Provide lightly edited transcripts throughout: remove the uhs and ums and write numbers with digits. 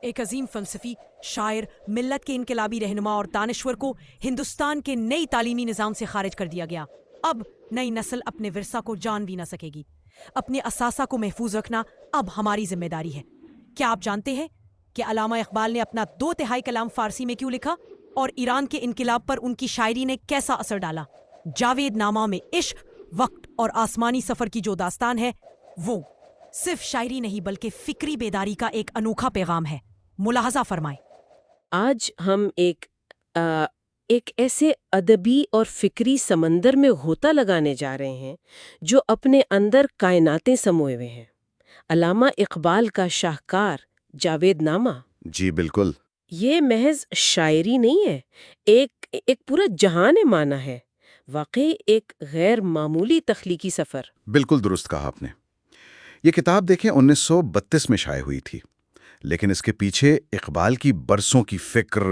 ایک عظیم فلسفی، شاعر، ملت کے انقلابی رہنما اور دانشور کو ہندوستان کے نئی تعلیمی نظام سے خارج کر دیا گیا۔ اب نئی نسل اپنے ورثہ کو جان بھی نہ سکے گی۔ اپنے اثاثہ کو محفوظ رکھنا اب ہماری ذمہ داری ہے۔ کیا آپ جانتے ہیں کہ علامہ اقبال نے اپنا 2/3 کلام فارسی میں کیوں لکھا اور ایران کے انقلاب پر ان کی شاعری نے کیسا اثر ڈالا؟ جاوید نامہ میں عشق، وقت اور آسمانی سفر کی جو داستان ہے، وہ صرف شاعری نہیں بلکہ فکری بیداری کا ایک انوکھا پیغام ہے۔ ملاحظہ فرمائیں۔ آج ہم ایک ایسے ادبی اور فکری سمندر میں غوطہ لگانے جا رہے ہیں جو اپنے اندر کائناتیں سموئے ہوئے ہیں۔ علامہ اقبال کا شاہکار جاوید نامہ، جی بالکل، یہ محض شاعری نہیں ہے، ایک پورا جہان معنی ہے، واقعی ایک غیر معمولی تخلیقی سفر۔ بالکل درست کہا آپ نے۔ یہ کتاب دیکھیں 1932 میں شائع ہوئی تھی، لیکن اس کے پیچھے اقبال کی برسوں کی فکر،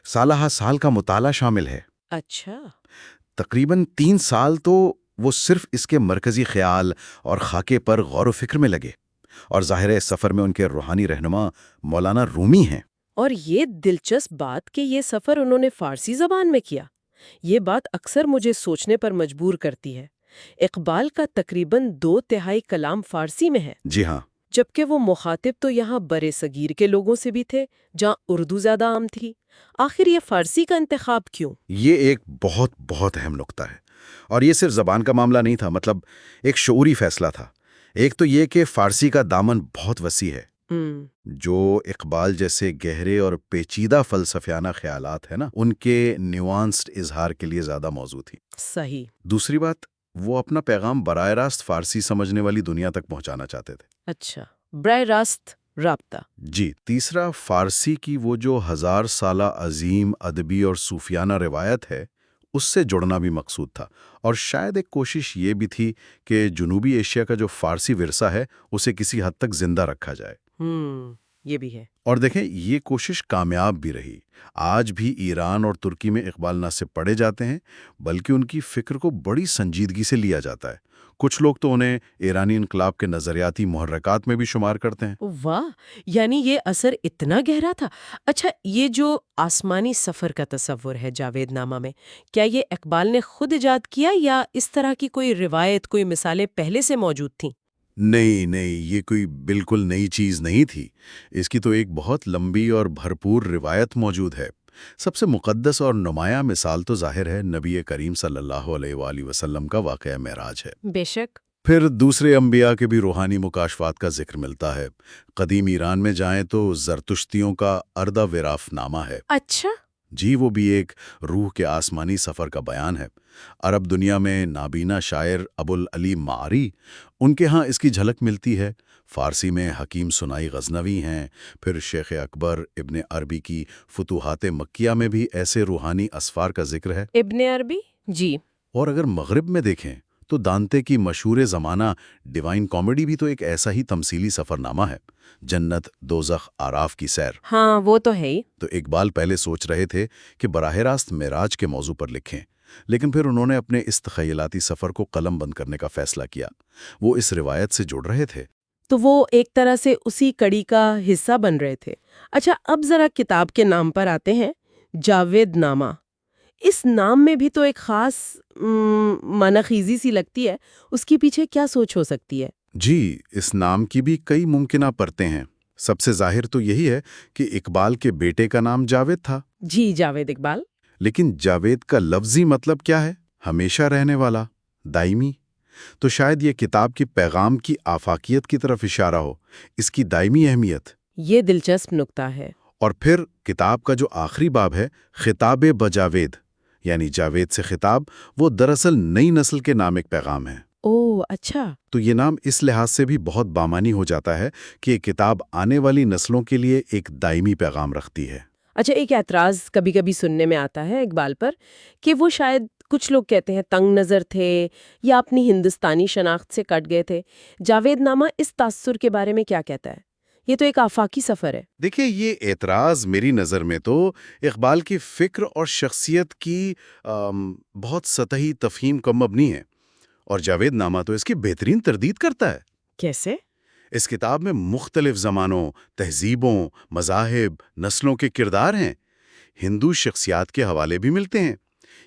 سالہ سال کا مطالعہ شامل ہے۔ اچھا، تقریباً 3 سال تو وہ صرف اس کے مرکزی خیال اور خاکے پر غور و فکر میں لگے، اور ظاہر ہے اس سفر میں ان کے روحانی رہنما مولانا رومی ہیں۔ اور یہ دلچسپ بات کہ یہ سفر انہوں نے فارسی زبان میں کیا، یہ بات اکثر مجھے سوچنے پر مجبور کرتی ہے۔ اقبال کا تقریباً 2/3 کلام فارسی میں ہے، جی ہاں، جبکہ وہ مخاطب تو یہاں برے صغیر کے لوگوں سے بھی تھے جہاں اردو زیادہ عام تھی۔ آخر یہ فارسی کا انتخاب کیوں؟ یہ ایک بہت اہم نقطہ ہے، اور یہ صرف زبان کا معاملہ نہیں تھا، مطلب ایک شعوری فیصلہ تھا۔ ایک تو یہ کہ فارسی کا دامن بہت وسیع ہے، جو اقبال جیسے گہرے اور پیچیدہ فلسفیانہ خیالات ہیں نا، ان کے نیوانسڈ اظہار کے لیے زیادہ موزوں تھی۔ صحیح۔ دوسری بات، وہ اپنا پیغام براہ راست فارسی سمجھنے والی دنیا تک پہنچانا چاہتے تھے۔ اچھا، براہ راست رابطہ۔ جی، تیسرا، فارسی کی وہ جو 1000 سالہ عظیم ادبی اور صوفیانہ روایت ہے، اس سے جڑنا بھی مقصود تھا، اور شاید ایک کوشش یہ بھی تھی کہ جنوبی ایشیا کا جو فارسی ورثہ ہے اسے کسی حد تک زندہ رکھا جائے۔ یہ بھی ہے۔ اور دیکھیں، یہ کوشش کامیاب بھی رہی۔ آج بھی ایران اور ترکی میں اقبال نہ صرف پڑھے جاتے ہیں بلکہ ان کی فکر کو بڑی سنجیدگی سے لیا جاتا ہے۔ کچھ لوگ تو انہیں ایرانی انقلاب کے نظریاتی محرکات میں بھی شمار کرتے ہیں۔ واہ، یعنی یہ اثر اتنا گہرا تھا۔ اچھا، یہ جو آسمانی سفر کا تصور ہے جاوید نامہ میں، کیا یہ اقبال نے خود ایجاد کیا یا اس طرح کی کوئی روایت، کوئی مثالیں پہلے سے موجود تھیں؟ نہیں، یہ کوئی بالکل نئی چیز نہیں تھی۔ اس کی تو ایک بہت لمبی اور بھرپور روایت موجود ہے۔ سب سے مقدس اور نمایاں مثال تو ظاہر ہے نبی کریم صلی اللہ علیہ وآلہ وسلم کا واقعہ معراج ہے۔ بے شک۔ پھر دوسرے انبیاء کے بھی روحانی مکاشفات کا ذکر ملتا ہے۔ قدیم ایران میں جائیں تو زرتشتیوں کا اردہ وراف نامہ ہے۔ اچھا۔ جی، وہ بھی ایک روح کے آسمانی سفر کا بیان ہے۔ عرب دنیا میں نابینا شاعر ابوالعلی معری، ان کے ہاں اس کی جھلک ملتی ہے۔ فارسی میں حکیم سنائی غزنوی ہیں، پھر شیخ اکبر ابن عربی کی فتوحات مکیہ میں بھی ایسے روحانی اسفار کا ذکر ہے۔ ابن عربی؟ جی۔ اور اگر مغرب میں دیکھیں تو دانتے کی مشہور زمانہ ڈیوائن کامیڈی بھی تو ایک ایسا ہی تمثیلی سفر نامہ ہے۔ جنت، دوزخ، آراف کی سیر۔ ہاں، وہ تو ہے ہی۔ تو اقبال پہلے سوچ رہے تھے کہ براہ راست معراج کے موضوع پر لکھیں، لیکن پھر انہوں نے اپنے اس تخیلاتی سفر کو قلم بند کرنے کا فیصلہ کیا۔ وہ اس روایت سے جڑ رہے تھے، تو وہ ایک طرح سے اسی کڑی کا حصہ بن رہے تھے۔ اچھا، اب ذرا کتاب کے نام پر آتے ہیں، جاوید نامہ۔ اس نام میں بھی تو ایک خاص معنی خیزی سی لگتی ہے، اس کے پیچھے کیا سوچ ہو سکتی ہے؟ جی، اس نام کی بھی کئی ممکنہ پرتیں ہیں۔ سب سے ظاہر تو یہی ہے کہ اقبال کے بیٹے کا نام جاوید تھا۔ جی، جاوید اقبال۔ لیکن جاوید کا لفظی مطلب کیا ہے؟ ہمیشہ رہنے والا، دائمی۔ تو شاید یہ کتاب کی پیغام کی آفاقیت کی طرف اشارہ ہو، اس کی دائمی اہمیت۔ یہ دلچسپ نکتہ ہے۔ اور پھر کتاب کا جو آخری باب ہے، خطاب بجاوید، یعنی جاوید سے خطاب، وہ دراصل نئی نسل کے نام ایک پیغام ہے۔ اوہ، اچھا۔ تو یہ نام اس لحاظ سے بھی بہت بامانی ہو جاتا ہے کہ یہ کتاب آنے والی نسلوں کے لیے ایک دائمی پیغام رکھتی ہے۔ اچھا، ایک اعتراض کبھی کبھی سننے میں آتا ہے اقبال پر کہ وہ شاید، کچھ لوگ کہتے ہیں، تنگ نظر تھے یا اپنی ہندوستانی شناخت سے کٹ گئے تھے۔ جاوید نامہ اس تاثر کے بارے میں کیا کہتا ہے؟ یہ تو ایک آفاقی سفر ہے۔ دیکھیں، یہ اعتراض میری نظر میں تو اقبال کی فکر اور شخصیت کی بہت سطحی تفہیم کا مبنی ہے، اور جاوید نامہ تو اس کی بہترین تردید کرتا ہے۔ کیسے؟ اس کتاب میں مختلف زمانوں، تہذیبوں، مذاہب، نسلوں کے کردار ہیں۔ ہندو شخصیات کے حوالے بھی ملتے ہیں۔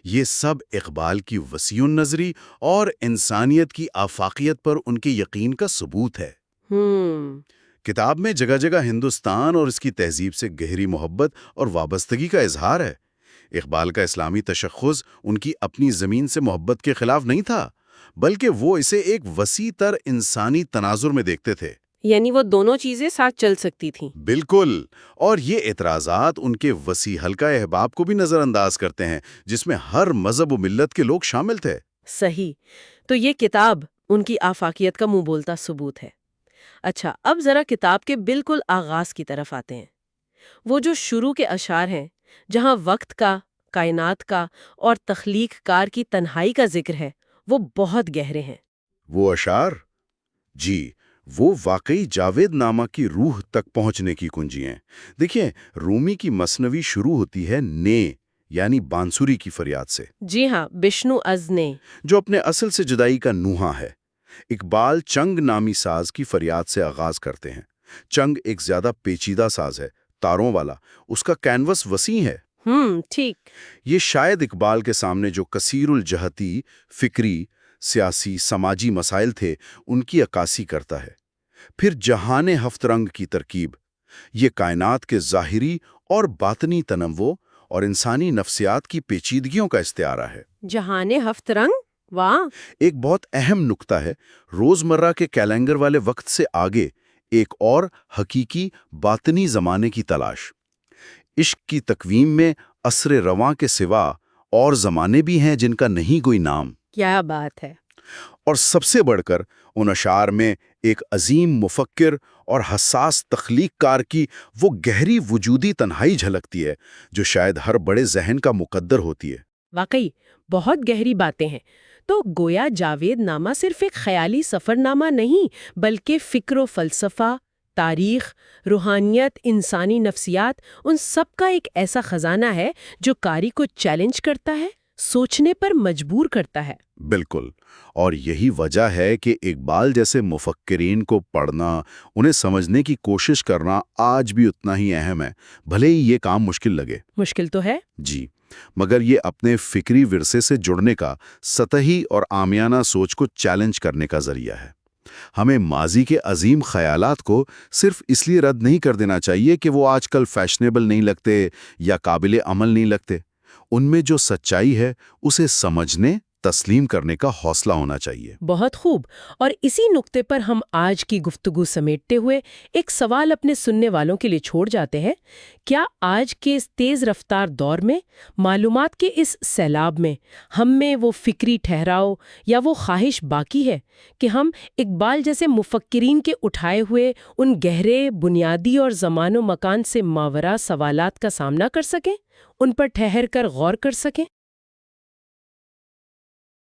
یہ سب اقبال کی وسیع النظری اور انسانیت کی آفاقیت پر ان کے یقین کا ثبوت ہے۔ کتاب میں جگہ جگہ ہندوستان اور اس کی تہذیب سے گہری محبت اور وابستگی کا اظہار ہے۔ اقبال کا اسلامی تشخص ان کی اپنی زمین سے محبت کے خلاف نہیں تھا، بلکہ وہ اسے ایک وسیع تر انسانی تناظر میں دیکھتے تھے۔ یعنی وہ دونوں چیزیں ساتھ چل سکتی تھیں۔ بالکل، اور یہ اعتراضات ان کے وسیع حلقہ احباب کو بھی نظر انداز کرتے ہیں، جس میں ہر مذہب و ملت کے لوگ شامل تھے۔ صحیح، تو یہ کتاب ان کی آفاقیت کا منہ بولتا ثبوت ہے۔ اچھا، اب ذرا کتاب کے بالکل آغاز کی طرف آتے ہیں۔ وہ جو شروع کے اشعار ہیں، جہاں وقت کا، کائنات کا اور تخلیق کار کی تنہائی کا ذکر ہے، وہ بہت گہرے ہیں۔ وہ اشعار؟ جی، وہ واقعی جاوید نامہ کی روح تک پہنچنے کی کنجی ہیں۔ دیکھیں، رومی کی مثنوی شروع ہوتی ہے نے، یعنی بانسری کی فریاد سے، جی ہاں، بشنو از نے، جو اپنے اصل سے جدائی کا نوحہ ہے۔ اقبال چنگ نامی ساز کی فریاد سے آغاز کرتے ہیں۔ چنگ ایک زیادہ پیچیدہ ساز ہے، تاروں والا، اس کا کینوس وسیع ہے۔ ٹھیک۔ یہ شاید اقبال کے سامنے جو کثیر الجہتی، فکری، سیاسی، سماجی مسائل تھے، ان کی عکاسی کرتا ہے۔ پھر جہان ہفت رنگ کی ترکیب، یہ کائنات کے ظاہری اور باطنی تنوع اور انسانی نفسیات کی پیچیدگیوں کا استعارہ ہے۔ جہان ہفت رنگ، واہ! ایک بہت اہم نکتہ ہے، روزمرہ کے کیلنڈر والے وقت سے آگے ایک اور حقیقی باطنی زمانے کی تلاش۔ عشق کی تکویم میں عصر رواں کے سوا اور زمانے بھی ہیں جن کا نہیں کوئی نام۔ کیا بات ہے! اور سب سے بڑھ کر ان اشعار میں ایک عظیم مفکر اور حساس تخلیق کار کی وہ گہری وجودی تنہائی جھلکتی ہے جو شاید ہر بڑے ذہن کا مقدر ہوتی ہے۔ واقعی بہت گہری باتیں ہیں۔ تو گویا جاوید نامہ صرف ایک خیالی سفر نامہ نہیں، بلکہ فکر و فلسفہ، تاریخ، روحانیت، انسانی نفسیات، ان سب کا ایک ایسا خزانہ ہے جو قاری کو چیلنج کرتا ہے، سوچنے پر مجبور کرتا ہے۔ بالکل، اور یہی وجہ ہے کہ اقبال جیسے مفکرین کو پڑھنا، انہیں سمجھنے کی کوشش کرنا آج بھی اتنا ہی اہم ہے، بھلے ہی یہ کام مشکل لگے۔ مشکل تو ہے؟ جی، مگر یہ اپنے فکری ورثے سے جڑنے کا، سطحی اور عامیانہ سوچ کو چیلنج کرنے کا ذریعہ ہے۔ ہمیں ماضی کے عظیم خیالات کو صرف اس لیے رد نہیں کر دینا چاہیے کہ وہ آج کل فیشنیبل نہیں لگتے یا قابل عمل نہیں لگتے۔ ان میں جو سچائی ہے اسے سمجھنے، تسلیم کرنے کا حوصلہ ہونا چاہیے۔ بہت خوب، اور اسی نقطے پر ہم آج کی گفتگو سمیٹتے ہوئے ایک سوال اپنے سننے والوں کے لیے چھوڑ جاتے ہیں۔ کیا آج کے اس تیز رفتار دور میں، معلومات کے اس سیلاب میں، ہم میں وہ فکری ٹھہراؤ یا وہ خواہش باقی ہے کہ ہم اقبال جیسے مفکرین کے اٹھائے ہوئے ان گہرے، بنیادی اور زمان و مکان سے ماورا سوالات کا سامنا کر سکیں، ان پر ٹھہر کر غور کر سکیں؟